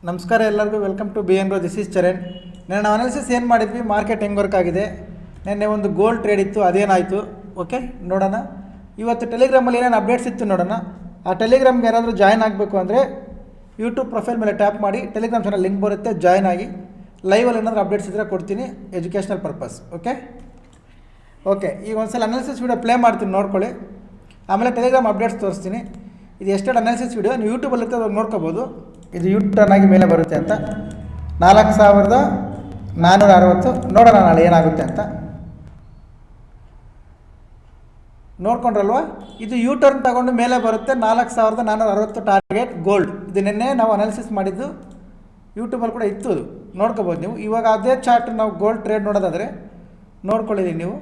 ನಮಸ್ಕಾರ ಎಲ್ಲರಿಗೂ welcome to BN Grow. This is Charan. ನಾವು ಅನಾಲಿಸಿಸ್ ಏನು ಮಾಡಿದ್ವಿ, ಮಾರ್ಕೆಟ್ ಹೆಂಗೆ ವರ್ಕ್ ಆಗಿದೆ, ನೆನ್ನೆ ಒಂದು ಗೋಲ್ಡ್ ಟ್ರೇಡ್ ಇತ್ತು, ಅದೇನಾಯಿತು ಓಕೆ ನೋಡೋಣ. ಇವತ್ತು ಟೆಲಿಗ್ರಾಮಲ್ಲಿ ಏನೇನು ಅಪ್ಡೇಟ್ಸ್ ಇತ್ತು ನೋಡೋಣ. ಆ ಟೆಲಿಗ್ರಾಮ್ಗೆ ಯಾರಾದರೂ ಜಾಯ್ನ್ ಆಗಬೇಕು ಅಂದರೆ ಯೂಟ್ಯೂಬ್ ಪ್ರೊಫೈಲ್ ಮೇಲೆ ಟ್ಯಾಪ್ ಮಾಡಿ, ಟೆಲಿಗ್ರಾಮ್ ಚಾನಲ್ ಲಿಂಕ್ ಬರುತ್ತೆ, ಜಾಯ್ನ್ ಆಗಿ. ಲೈವಲ್ಲಿ ಏನಾದರೂ ಅಪ್ಡೇಟ್ಸ್ ಇದ್ದರೆ ಕೊಡ್ತೀನಿ, ಎಜುಕೇಷನಲ್ ಪರ್ಪಸ್. ಓಕೆ ಈಗ ಒಂದ್ಸಲ ಅನಾಲಿಸಿಸ್ ವೀಡಿಯೋ ಪ್ಲೇ ಮಾಡ್ತೀನಿ, ನೋಡ್ಕೊಳ್ಳಿ. ಆಮೇಲೆ ಟೆಲಿಗ್ರಾಮ್ ಅಪ್ಡೇಟ್ಸ್ ತೋರಿಸ್ತೀನಿ. ಇದು ಎಷ್ಟೆರಡು ಅನಾಲಿಸಿಸ್ ವೀಡಿಯೋ ನೀವು ಯೂಟ್ಯೂಬಲ್ಲಿ ಇರ್ತದೆ ನೋಡ್ಕೋಬೋದು. ಇದು ಟರ್ನ್ ಆಗಿ ಮೇಲೆ ಬರುತ್ತೆ ಅಂತ 4460. ನೋಡೋಣ ನಾಳೆ ಏನಾಗುತ್ತೆ ಅಂತ. ನೋಡ್ಕೊಂಡ್ರಲ್ವ, ಇದು ಟರ್ನ್ ತಗೊಂಡು ಮೇಲೆ ಬರುತ್ತೆ. 4460 ಟಾರ್ಗೆಟ್ ಗೋಲ್ಡ್. ಇದು ನಿನ್ನೆ ನಾವು ಅನಾಲಿಸಿಸ್ ಮಾಡಿದ್ದು, ಯೂಟ್ಯೂಬಲ್ಲಿ ಕೂಡ ಇತ್ತು, ಅದು ನೋಡ್ಕೋಬೋದು ನೀವು. ಇವಾಗ ಅದೇ ಚಾರ್ಟ್ ನಾವು ಗೋಲ್ಡ್ ಟ್ರೇಡ್ ನೋಡೋದಾದರೆ ನೋಡ್ಕೊಳ್ಳಿದ್ದೀವಿ ನೀವು.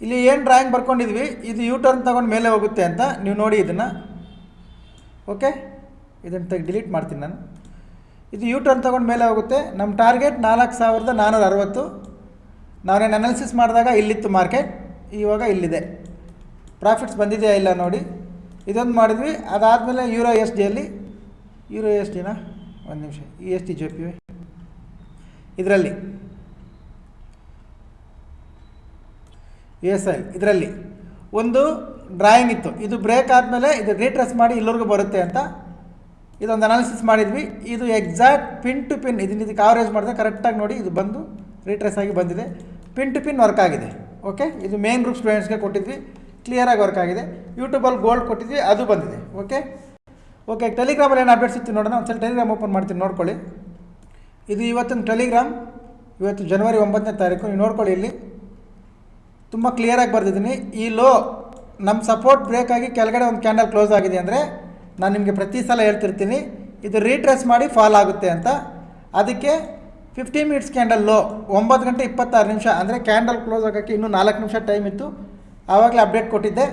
ಇಲ್ಲಿ ಏನು ಡ್ರಾಯಿಂಗ್ ಬರ್ಕೊಂಡಿದ್ವಿ, ಇದು ಟರ್ನ್ ತಗೊಂಡು ಮೇಲೆ ಹೋಗುತ್ತೆ ಅಂತ ನೀವು ನೋಡಿ ಇದನ್ನು. ಓಕೆ, ಇದನ್ನು ಡಿಲೀಟ್ ಮಾಡ್ತೀನಿ ನಾನು. ಇದು ಟರ್ನ್ ತಗೊಂಡು ಮೇಲೆ ಹೋಗುತ್ತೆ. ನಮ್ಮ ಟಾರ್ಗೆಟ್ 4460. ನಾವೇನು ಅನಾಲಿಸಿಸ್ ಮಾಡಿದಾಗ ಇಲ್ಲಿತ್ತು ಮಾರ್ಕೆಟ್, ಇವಾಗ ಇಲ್ಲಿದೆ. ಪ್ರಾಫಿಟ್ಸ್ ಬಂದಿದೆಯಾ ಇಲ್ಲ ನೋಡಿ. ಇದೊಂದು ಮಾಡಿದ್ವಿ. ಅದಾದಮೇಲೆ USDಯಲ್ಲಿ USDನ ಒಂದು ನಿಮಿಷ, USD JPY ಇದರಲ್ಲಿ USL ಇದರಲ್ಲಿ ಒಂದು ಡ್ರಾಯಿಂಗ್ ಇತ್ತು. ಇದು ಬ್ರೇಕ್ ಆದಮೇಲೆ ಇದು ರೀಟ್ರೇಸ್ ಮಾಡಿ ಇಲ್ಲಿವರೆಗೂ ಬರುತ್ತೆ ಅಂತ ಇದೊಂದು ಅನಾಲಿಸಿಸ್ ಮಾಡಿದ್ವಿ. ಇದು ಎಕ್ಸಾಕ್ಟ್ ಪಿನ್ ಟು ಪಿನ್, ಇದಕ್ಕೆ ಆವರೇಜ್ ಮಾಡಿದ್ರೆ ಕರೆಕ್ಟಾಗಿ ನೋಡಿ, ಇದು ಬಂದು ರೀಟ್ರೇಸ್ ಆಗಿ ಬಂದಿದೆ. ಪಿನ್ ಟು ಪಿನ್ ವರ್ಕ್ ಆಗಿದೆ. ಓಕೆ, ಇದು ಮೇನ್ ಗ್ರೂಪ್ ಸ್ಟೂಡೆಂಟ್ಸ್ಗೆ ಕೊಟ್ಟಿದ್ವಿ, ಕ್ಲಿಯರಾಗಿ ವರ್ಕ್ ಆಗಿದೆ. ಯೂಟ್ಯೂಬಲ್ಲಿ ಗೋಲ್ಡ್ ಕೊಟ್ಟಿದ್ವಿ, ಅದು ಬಂದಿದೆ. ಓಕೆ ಟೆಲಿಗ್ರಾಮಲ್ಲಿ ಏನು ಅಪ್ಡೇಟ್ಸ್ ಇತ್ತು ನೋಡೋಣ. ಒಂದ್ಸಲ ಟೆಲಿಗ್ರಾಮ್ ಓಪನ್ ಮಾಡ್ತೀನಿ, ನೋಡ್ಕೊಳ್ಳಿ. ಇದು ಇವತ್ತಿನ ಟೆಲಿಗ್ರಾಮ್, ಇವತ್ತು ಜನವರಿ 9ನೇ ತಾರೀಕು. ನೀವು ನೋಡ್ಕೊಳ್ಳಿ, ಇಲ್ಲಿ ತುಂಬ ಕ್ಲಿಯರಾಗಿ ಬರ್ತಿದ್ದೀನಿ. ಈ ಲೋ ನಮ್ಮ ಸಪೋರ್ಟ್ ಬ್ರೇಕ್ ಆಗಿ ಕೆಳಗಡೆ ಒಂದು ಕ್ಯಾಂಡಲ್ ಕ್ಲೋಸ್ ಆಗಿದೆ ಅಂದರೆ ನಾನು ನಿಮಗೆ ಪ್ರತಿ ಸಲ ಹೇಳ್ತಿರ್ತೀನಿ, ಇದು ರೀಟ್ರೇಸ್ ಮಾಡಿ ಫಾಲ್ ಆಗುತ್ತೆ ಅಂತ. ಅದಕ್ಕೆ 15 ಮಿನಿಟ್ಸ್ ಕ್ಯಾಂಡಲ್ ಲೋ 9:26 ಅಂದರೆ ಕ್ಯಾಂಡಲ್ ಕ್ಲೋಸ್ ಆಗೋಕ್ಕೆ ಇನ್ನೂ 4 ನಿಮಿಷ ಟೈಮ್ ಇತ್ತು. ಆವಾಗಲೇ ಅಪ್ಡೇಟ್ ಕೊಟ್ಟಿದ್ದೆ.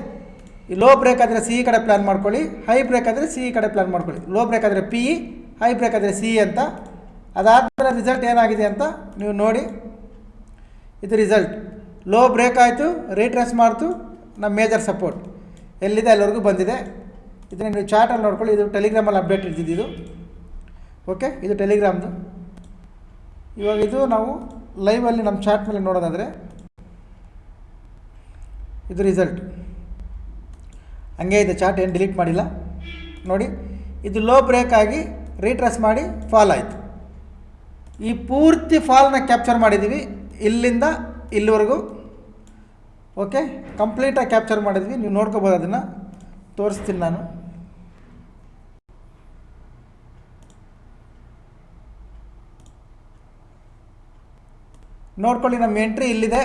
ಈ ಲೋ ಬ್ರೇಕ್ ಆದರೆ CE ಕಡೆ ಪ್ಲ್ಯಾನ್ ಮಾಡ್ಕೊಳ್ಳಿ, ಹೈ ಬ್ರೇಕ್ ಆದರೆ CE ಕಡೆ ಪ್ಲ್ಯಾನ್ ಮಾಡ್ಕೊಳ್ಳಿ. ಲೋ ಬ್ರೇಕ್ ಆದರೆ PE, ಹೈ ಬ್ರೇಕ್ ಆದರೆ CE ಅಂತ. ಅದಾದಮೇಲೆ ರಿಸಲ್ಟ್ ಏನಾಗಿದೆ ಅಂತ ನೀವು ನೋಡಿ. ಇದು ರಿಸಲ್ಟ್, ಲೋ ಬ್ರೇಕ್ ಆಯಿತು, ರೀಟ್ರೇಸ್ ಮಾಡ್ತು, ನಮ್ಮ ಮೇಜರ್ ಸಪೋರ್ಟ್ ಎಲ್ಲಿದೆ ಅಲ್ಲಿವರೆಗೂ ಬಂದಿದೆ. ಇದನ್ನು ನೀವು ಚಾರ್ಟಲ್ಲಿ ನೋಡ್ಕೊಳ್ಳಿ. ಇದು ಟೆಲಿಗ್ರಾಮಲ್ಲಿ ಅಪ್ಡೇಟ್ ಇರ್ತಿದ್ದು. ಓಕೆ, ಇದು ಟೆಲಿಗ್ರಾಮ್ದು. ಇವಾಗ ಇದು ನಾವು ಲೈವಲ್ಲಿ ನಮ್ಮ ಚಾರ್ಟ್ ಮೇಲೆ ನೋಡೋದಾದರೆ ಇದು ರಿಸಲ್ಟ್ ಹಂಗೆ ಇದೆ. ಚಾರ್ಟ್ ಏನು ಡಿಲೀಟ್ ಮಾಡಿಲ್ಲ ನೋಡಿ. ಇದು ಲೋ ಬ್ರೇಕ್ ಆಗಿ ರೀಟ್ರೇಸ್ ಮಾಡಿ ಫಾಲ್ ಆಯಿತು. ಈ ಪೂರ್ತಿ ಫಾಲ್ನ ಕ್ಯಾಪ್ಚರ್ ಮಾಡಿದ್ದೀವಿ, ಇಲ್ಲಿಂದ ಇಲ್ಲಿವರೆಗೂ. ಓಕೆ, ಕಂಪ್ಲೀಟಾಗಿ ಕ್ಯಾಪ್ಚರ್ ಮಾಡಿದ್ವಿ. ನೀವು ನೋಡ್ಕೋಬೋದು, ಅದನ್ನು ತೋರಿಸ್ತೀನಿ ನಾನು. ನೋಡ್ಕೊಳ್ಳಿ, ನಮ್ಮ ಎಂಟ್ರಿ ಇಲ್ಲಿದೆ.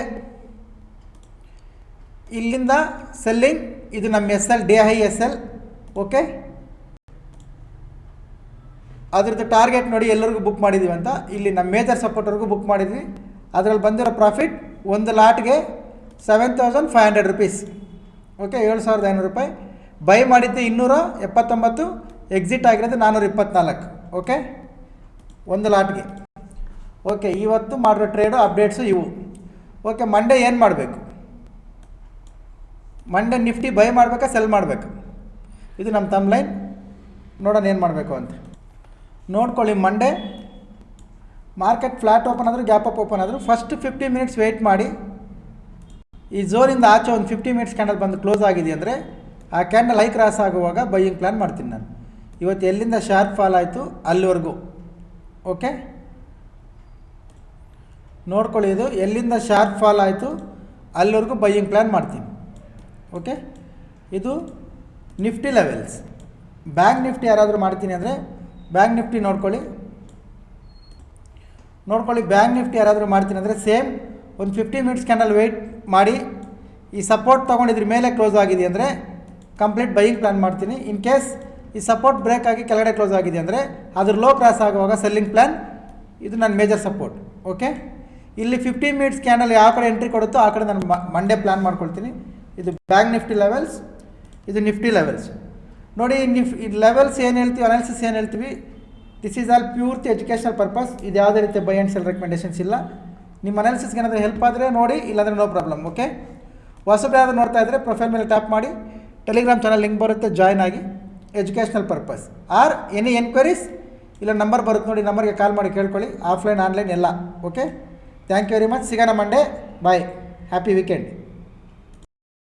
ಇಲ್ಲಿಂದ ಸೆಲ್ಲಿಂಗ್, ಇದು ನಮ್ಮ SL DI SL. ಓಕೆ, ಅದ್ರದ್ದು ಟಾರ್ಗೆಟ್ ನೋಡಿ ಎಲ್ಲರಿಗೂ ಬುಕ್ ಮಾಡಿದ್ದೀವಿ ಅಂತ. ಇಲ್ಲಿ ನಮ್ಮ ಮೇಜರ್ ಸಪೋರ್ಟ್ವರೆಗೂ ಬುಕ್ ಮಾಡಿದ್ವಿ. ಅದರಲ್ಲಿ ಬಂದಿರೋ ಪ್ರಾಫಿಟ್ ಒಂದು ಲಾಟ್ಗೆ 7,500 rupees. ಓಕೆ, 7,500 ರೂಪಾಯಿ. ಬೈ ಮಾಡಿದ್ದು 279, ಎಕ್ಸಿಟ್ ಆಗಿರೋದು 424. ಓಕೆ, ಒಂದು ಲಾಟ್ಗೆ. ಓಕೆ, ಇವತ್ತು ಮಾಡಿರೋ ಟ್ರೇಡು ಅಪ್ಡೇಟ್ಸು ಇವು. ಓಕೆ, ಮಂಡೇ ಏನು ಮಾಡಬೇಕು? ಮಂಡೇ ನಿಫ್ಟಿ ಬೈ ಮಾಡಬೇಕಾ ಸೆಲ್ ಮಾಡಬೇಕು? ಇದು ನಮ್ಮ ತಮ್ಲೈನ್. ನೋಡೋಣ ಏನು ಮಾಡಬೇಕು ಅಂತ. ನೋಡ್ಕೊಳ್ಳಿ, ಮಂಡೇ ಮಾರ್ಕೆಟ್ ಫ್ಲಾಟ್ ಓಪನ್ ಆದರೂ ಗ್ಯಾಪ್ ಅಪ್ ಓಪನ್ ಆದರೂ ಫಸ್ಟ್ 15 ಮಿನಿಟ್ಸ್ ವೆಯ್ಟ್ ಮಾಡಿ. ಈ ಝೋನಿಂದ ಆಚೆ ಒಂದು 50 ಮಿನಿಟ್ಸ್ ಕ್ಯಾಂಡಲ್ ಬಂದು ಕ್ಲೋಸ್ ಆಗಿದೆ ಅಂದರೆ ಆ ಕ್ಯಾಂಡಲ್ ಹೈ ಕ್ರಾಸ್ ಆಗುವಾಗ ಬೈಯಿಂಗ್ ಪ್ಲ್ಯಾನ್ ಮಾಡ್ತೀನಿ ನಾನು. ಇವತ್ತು ಎಲ್ಲಿಂದ ಶಾರ್ಪ್ ಫಾಲ್ ಆಯಿತು ಅಲ್ಲಿವರೆಗೂ. ಓಕೆ, ನೋಡ್ಕೊಳ್ಳಿ, ಇದು ಎಲ್ಲಿಂದ ಶಾರ್ಪ್ ಫಾಲ್ ಆಯಿತು ಅಲ್ಲಿವರೆಗೂ ಬೈಯಿಂಗ್ ಪ್ಲ್ಯಾನ್ ಮಾಡ್ತೀನಿ. ಓಕೆ, ಇದು ನಿಫ್ಟಿ ಲೆವೆಲ್ಸ್. ಬ್ಯಾಂಕ್ ನಿಫ್ಟಿ ಯಾರಾದರೂ ಮಾಡ್ತೀನಿ ಅಂದರೆ ಬ್ಯಾಂಕ್ ನಿಫ್ಟಿ ನೋಡ್ಕೊಳ್ಳಿ. ಬ್ಯಾಂಕ್ ನಿಫ್ಟಿ ಯಾರಾದರೂ ಮಾಡ್ತೀನಿ ಅಂದರೆ ಸೇಮ್ ಒಂದು 15 ಮಿನಿಟ್ಸ್ ಕ್ಯಾಂಡಲ್ ವೆಯ್ಟ್ ಮಾಡಿ. ಈ ಸಪೋರ್ಟ್ ತೊಗೊಂಡಿದ್ರ ಮೇಲೆ ಕ್ಲೋಸ್ ಆಗಿದೆ ಅಂದರೆ ಕಂಪ್ಲೀಟ್ ಬೈಯಿಂಗ್ ಪ್ಲ್ಯಾನ್ ಮಾಡ್ತೀನಿ. ಇನ್ ಕೇಸ್ ಈ ಸಪೋರ್ಟ್ ಬ್ರೇಕ್ ಆಗಿ ಕೆಳಗಡೆ ಕ್ಲೋಸ್ ಆಗಿದೆ ಅಂದರೆ ಅದ್ರ ಲೋ ಕ್ರಾಸ್ ಆಗುವಾಗ ಸೆಲ್ಲಿಂಗ್ ಪ್ಲ್ಯಾನ್. ಇದು ನನ್ನ ಮೇಜರ್ ಸಪೋರ್ಟ್. ಓಕೆ, ಇಲ್ಲಿ 15 ಮಿನಿಟ್ಸ್ ಕ್ಯಾಂಡಲ್ ಯಾವ ಕಡೆ ಎಂಟ್ರಿ ಕೊಡುತ್ತೋ ಆ ಕಡೆ ನಾನು ಮಂಡೇ ಪ್ಲ್ಯಾನ್ ಮಾಡ್ಕೊಳ್ತೀನಿ. ಇದು ಬ್ಯಾಂಕ್ ನಿಫ್ಟಿ ಲೆವೆಲ್ಸ್, ಇದು ನಿಫ್ಟಿ ಲೆವೆಲ್ಸ್. ನೋಡಿ, ಈ ಲೆವೆಲ್ಸ್ ಏನು ಹೇಳ್ತೀವಿ, ಅನಾಲಿಸಿಸ್ ಏನು ಹೇಳ್ತೀವಿ, this is all purely educational purpose. ಇದು ಯಾವುದೇ ರೀತಿಯ ಬೈ ಆ್ಯಂಡ್ ಸೆಲ್ ರೆಕಮೆಂಡೇಷನ್ಸ್ ಇಲ್ಲ. ನಿಮ್ಮ ಅನಾಲಿಸಿಸ್ಗೆ ಏನಾದರೂ ಹೆಲ್ಪ್ ಆದರೆ ನೋಡಿ, ಇಲ್ಲಾಂದರೆ ನೋ ಪ್ರಾಬ್ಲಮ್. ಓಕೆ, ಹೊಸಬ್ರು ಯಾರು ನೋಡ್ತಾ ಇದ್ದರೆ ಪ್ರೊಫೈಲ್ ಮೇಲೆ ಟ್ಯಾಪ್ ಮಾಡಿ, ಟೆಲಿಗ್ರಾಮ್ ಚಾನಲ್ ಲಿಂಕ್ ಬರುತ್ತೆ, ಜಾಯ್ನ್ ಆಗಿ educational purpose. Are any enquiries ಇಲ್ಲ ನಂಬರ್ ಬರುತ್ತೆ ನೋಡಿ, ನಂಬರ್ಗೆ ಕಾಲ್ ಮಾಡಿ ಕೇಳ್ಕೊಳ್ಳಿ, ಆಫ್ಲೈನ್ ಆನ್ಲೈನ್ ಎಲ್ಲ. Okay, thank you very much. ಸಿಗೋಣ ಮಂಡೇ. Bye, happy weekend.